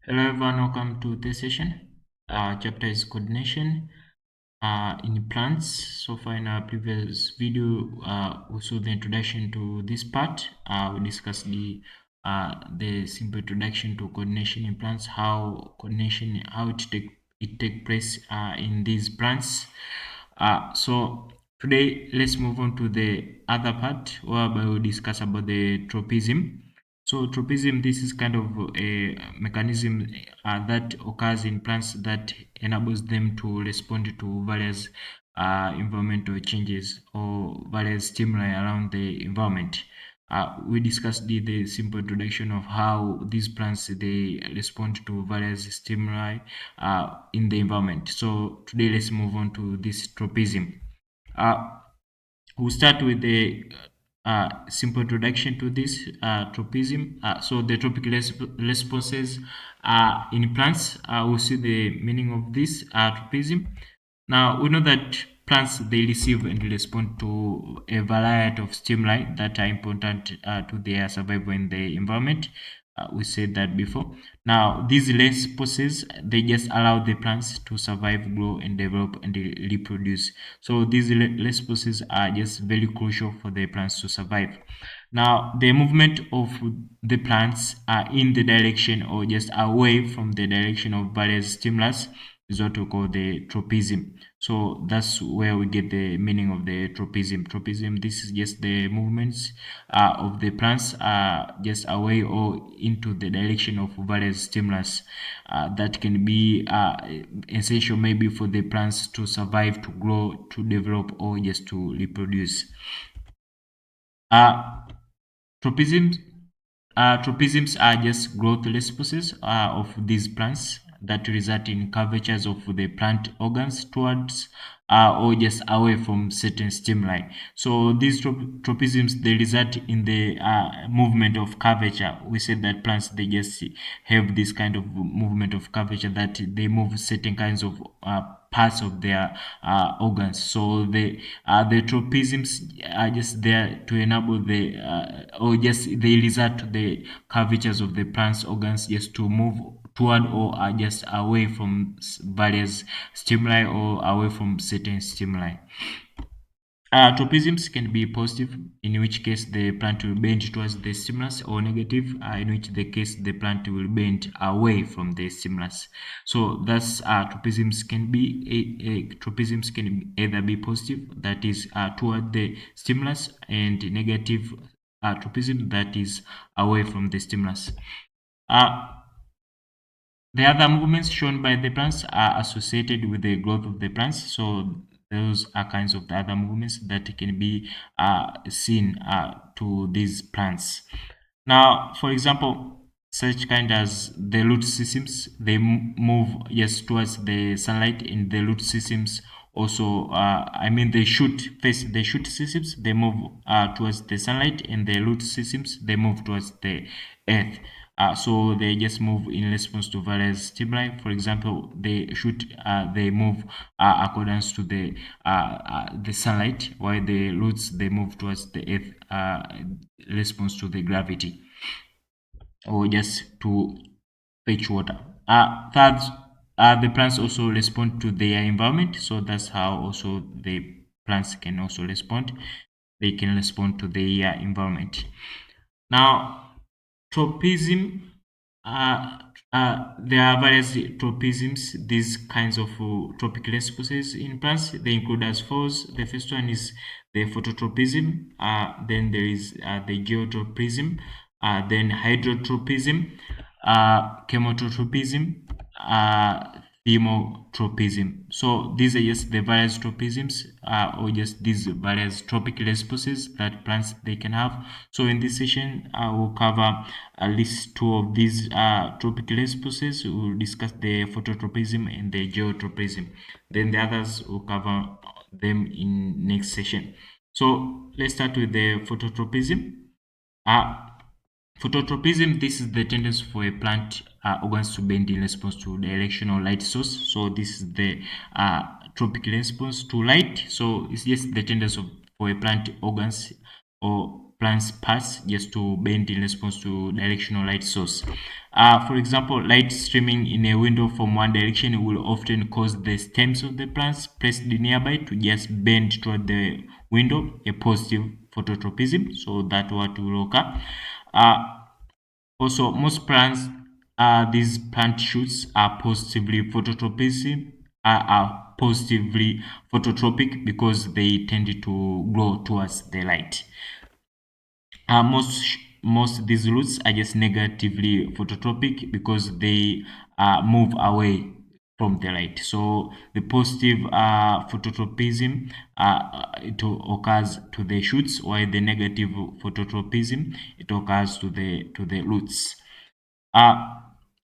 Hello everyone, welcome to this session. Chapter is coordination in plants. So far in our previous video, we saw the introduction to this part. We discussed the simple introduction to coordination in plants, how coordination, how it take place in these plants. So today let's move on to the other part whereby we discuss about the tropism. So tropism, this is kind of a mechanism that occurs in plants that enables them to respond to various environmental changes or various stimuli around the environment. We discussed the simple introduction of how these plants they respond to various stimuli in the environment. So today let's move on to this tropism. Uh, we'll start with the simple introduction to this tropism. So the tropical responses in plants, we'll see the meaning of this tropism. Now we know that plants they receive and respond to a variety of stimuli that are important to their survival in the environment. We said that before. Now these responses they just allow the plants to survive, grow, and develop and reproduce. So these responses are just very crucial for the plants to survive. Now the movement of the plants in the direction or just away from the direction of various stimulus is what we call the tropism. So that's where we get the meaning of the tropism. Tropism, this is just the movements of the plants just away or into the direction of various stimulus that can be essential maybe for the plants to survive, to grow, to develop, or just to reproduce. Uh, tropism Tropisms are just growth responses of these plants that result in curvatures of the plant organs towards or just away from certain stimuli. So these tropisms they result in the movement of curvature. We said that plants they just have this kind of movement of curvature that they move certain kinds of parts of their organs. So the tropisms are just there to enable the or just they result to the curvatures of the plant's organs just to move toward or are just away from various stimuli or away from certain stimuli. Tropisms can be positive, in which case the plant will bend towards the stimulus, or negative, in which the case the plant will bend away from the stimulus. So thus, tropisms can be tropisms can either be positive, that is toward the stimulus, and negative tropism that is away from the stimulus. The other movements shown by the plants are associated with the growth of the plants. So those are kinds of the other movements that can be seen to these plants. Now, for example, such kind as the root systems, they move yes towards the sunlight, and the root systems also, they shoot face the shoot systems, they move towards the sunlight, and the root systems they move towards the earth. So they just move in response to various stimuli. For example, they move accordance to the sunlight, while the roots they move towards the earth response to the gravity, or just to fetch water. Third, the plants also respond to their environment. So that's how also the plants can also respond. They can respond to their environment. Now, tropism, there are various tropisms, these kinds of tropical responses in plants. They include as follows. The first one is the phototropism, then there is the geotropism, then hydrotropism, chemotropism, thermotropism. So these are just the various tropisms or just these various tropical responses that plants they can have. So in this session I will cover at least two of these tropical responses. We will discuss the phototropism and the geotropism. Then the others will cover them in next session. So let's start with the phototropism. Phototropism, this is the tendency for a plant organs to bend in response to directional light source. So this is the tropical response to light. So it's just the tendency for a plant organs or plants pass just to bend in response to directional light source. For example, light streaming in a window from one direction will often cause the stems of the plants placed nearby to just bend toward the window, a positive phototropism. So that what will occur. Also, most plants, these plant shoots are positively phototropic because they tend to grow towards the light. Most these roots are just negatively phototropic because they move away from the light. So the positive phototropism it occurs to the shoots, while the negative phototropism it occurs to the roots. Uh,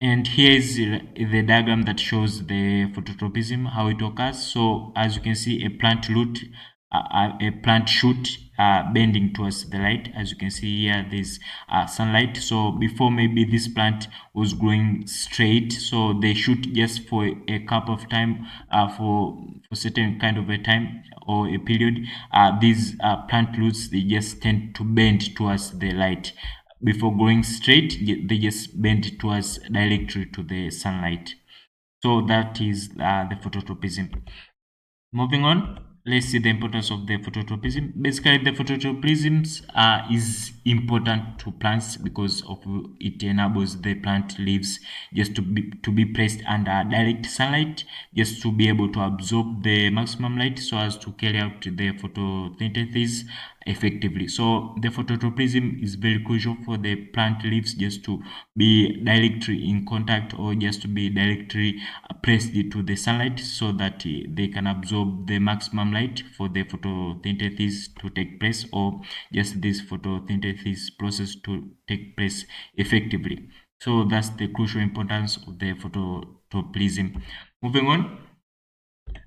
and here is the diagram that shows the phototropism, how it occurs. So as you can see, a plant root, a plant shoot bending towards the light. As you can see here, there's sunlight. So before maybe this plant was growing straight, so they shoot just for a cup of time, for certain kind of a time or a period. These plant roots, they just tend to bend towards the light. Before going straight, they just bend towards directly to the sunlight. So that is the phototropism. Moving on, let's see the importance of the phototropism. Basically, the phototropism is important to plants because of it enables the plant leaves just to be placed under direct sunlight, just to be able to absorb the maximum light so as to carry out the photosynthesis effectively. So the phototropism is very crucial for the plant leaves just to be directly in contact or just to be directly placed to the sunlight so that they can absorb the maximum light for the photosynthesis to take place, or just this photosynthesis process to take place effectively. So that's the crucial importance of the phototropism. Moving on,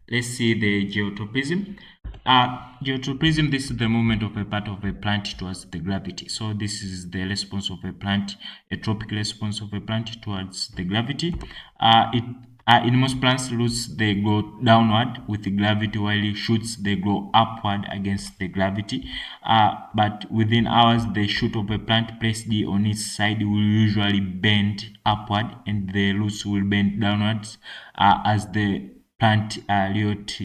let's see the geotropism. Geotropism, this is the movement of a part of a plant towards the gravity. So this is the response of a plant, a tropic response of a plant towards the gravity. In most plants, roots they go downward with the gravity, while shoots they go upward against the gravity. But within hours, the shoot of a plant placed on its side will usually bend upward, and the roots will bend downwards as the plant regulates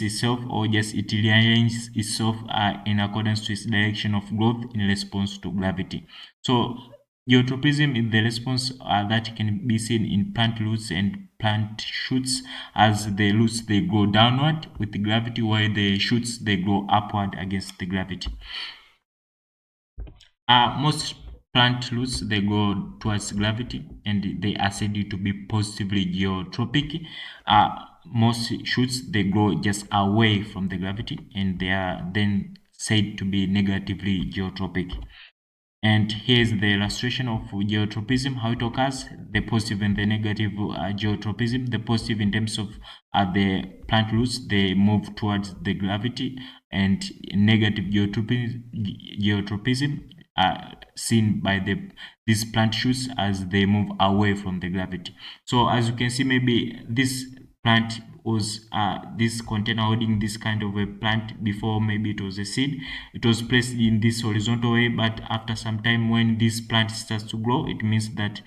itself, or just it rearranges itself in accordance to its direction of growth in response to gravity. So geotropism is the response that can be seen in plant roots and plant shoots, as the roots they go downward with the gravity, while the shoots they go upward against the gravity. Most plant roots they go towards gravity, and they are said to be positively geotropic. Most shoots they go just away from the gravity, and they are then said to be negatively geotropic. And here's the illustration of geotropism, how it occurs, the positive and the negative geotropism. The positive in terms of the plant roots, they move towards the gravity, and negative geotropism seen by these plant shoots as they move away from the gravity. So as you can see, maybe this plant was this container holding this kind of a plant before, maybe it was a seed, it was placed in this horizontal way, but after some time when this plant starts to grow, it means that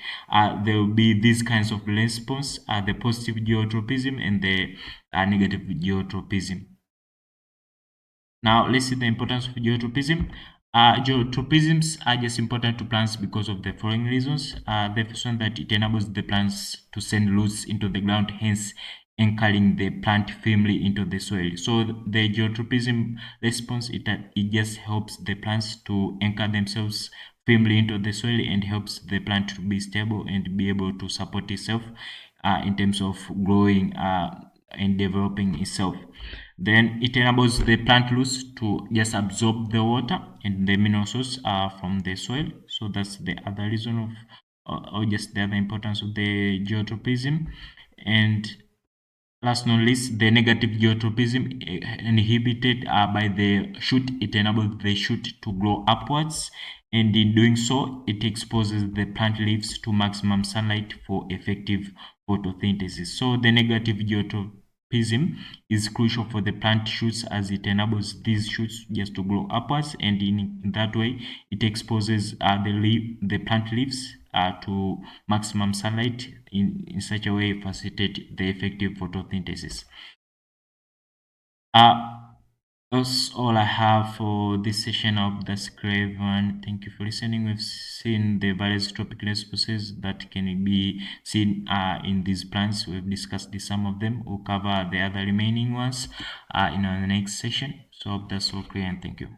there will be these kinds of response, the positive geotropism and the negative geotropism. Now let's see the importance of geotropism. Geotropisms are just important to plants because of the following reasons. The first one, that it enables the plants to send roots into the ground, hence anchoring the plant firmly into the soil. So the geotropism response, it just helps the plants to anchor themselves firmly into the soil and helps the plant to be stable and be able to support itself in terms of growing and developing itself. Then it enables the plant roots to just absorb the water and the mineral source from the soil. So that's the other reason of, or just the other importance of the geotropism. And last but not least, the negative geotropism inhibited by the shoot, it enables the shoot to grow upwards, and in doing so, it exposes the plant leaves to maximum sunlight for effective photosynthesis. So the negative geotropism Phototropism is crucial for the plant shoots as it enables these shoots just to grow upwards, and in that way it exposes the plant leaves to maximum sunlight in such a way facilitate the effective photosynthesis. That's all I have for this session of the Scribe, and thank you for listening. We've seen the various tropical species that can be seen in these plants. We've discussed some of them. We'll cover the other remaining ones in our next session. So that's all clear, and thank you.